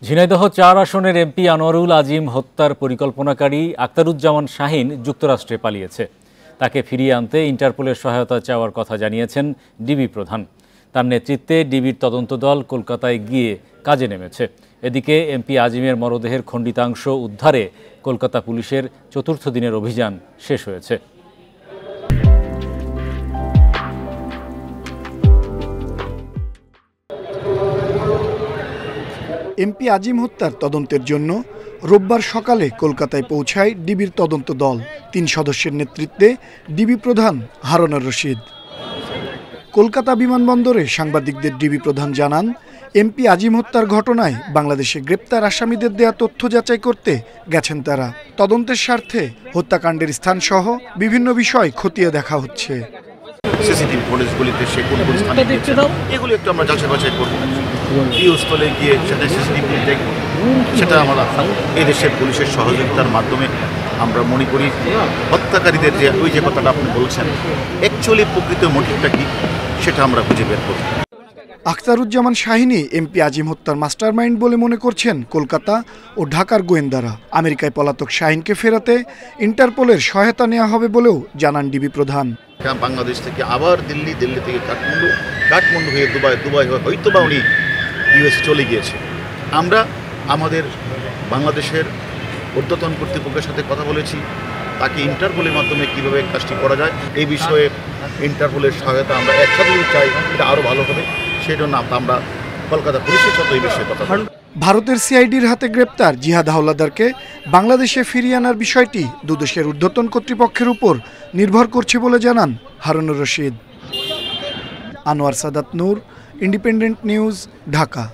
ঝিনাইদহ ৪ আসনের এমপি আনোয়ারুল আজিম হত্যার পরিকল্পনাকারী আখতারুজ্জামান শাহীন যুক্তরাষ্ট্রে পালিয়েছে। তাকে ফিরিয়ে আনতে ইন্টারপোলের সহায়তা চাওয়ার কথা জানিয়েছেন ডিবি প্রধান। তার নেতৃত্বে ডিবির তদন্ত দল কলকাতায় গিয়ে কাজে নেমেছে। এদিকে এমপি আজিমের মরদেহের খণ্ডিতাংশ উদ্ধারে কলকাতা পুলিশের চতুর্থ দিনের অভিযান শেষ হয়েছে। এমপি আজিম হত্যার তদন্তের জন্য রোববার সকালে কলকাতায় পৌঁছায় ডিবির তদন্ত দল। ৩ সদস্যের নেতৃত্বে ডিবি প্রধান হারুনুর রশিদ। কলকাতা বিমানবন্দরে সাংবাদিকদের ডিবি প্রধান জানান, এমপি আজিম হত্যার ঘটনায় বাংলাদেশে গ্রেপ্তার আসামিদের দেয়া তথ্য যাচাই করতে গেছেন তারা। তদন্তের স্বার্থে হত্যাকাণ্ডের স্থানসহ বিভিন্ন বিষয় খতিয়ে দেখা হচ্ছে। সিসিটিভি ফুটেজগুলিতে সে কোন কোন স্থানে গিয়েছে এগুলো একটু আমরা যাচাই বাছাই করবো। এই স্থলে গিয়ে সেটা সিসিটিভি দেখব, সেটা আমরা এই দেশের পুলিশের সহযোগিতার মাধ্যমে আমরা মনে করি হত্যাকারীদের যে কথাটা আপনি বলছেন অ্যাকচুয়ালি প্রকৃত মোটিভটা কি সেটা আমরা খুঁজে বের করব। আখতারুজ্জামান শাহীনই এমপি আজিম হত্যার মাস্টারমাইন্ড বলে মনে করছেন কলকাতা ও ঢাকার গোয়েন্দারা। আমেরিকায় পলাতক শাহীনকে ফেরাতে ইন্টারপোলের সহায়তা নেওয়া হবে বলেও জানান ডিবি প্রধান। বাংলাদেশ থেকে আবার দিল্লি থেকে কাঠমান্ডু হয়ে দুবাই হয়তো বা উনি ইউএস চলে গিয়েছে। আমরা আমাদের বাংলাদেশের ঊর্ধ্বতন কর্তৃপক্ষের সাথে কথা বলেছি, তাকে ইন্টারপোলের মাধ্যমে কীভাবে কাজটি করা যায় এই বিষয়ে ইন্টারপোলের সহায়তা আমরা একসাথে চাই, এটা আরও ভালো হবে। সেই জন্য আমরা কলকাতা পুলিশের সাথে এই বিষয়ে কথা বলব। ভারতের সিআইডির হাতে গ্রেপ্তার জিহাদ হাওলাদারকে বাংলাদেশে ফিরিয়ে আনার বিষয়টি দুদেশের ঊর্ধ্বতন কর্তৃপক্ষের উপর নির্ভর করছে বলে জানান হারুনুর রশিদ। আনোয়ার সাদাত নূর, ইন্ডিপেন্ডেন্ট নিউজ, ঢাকা।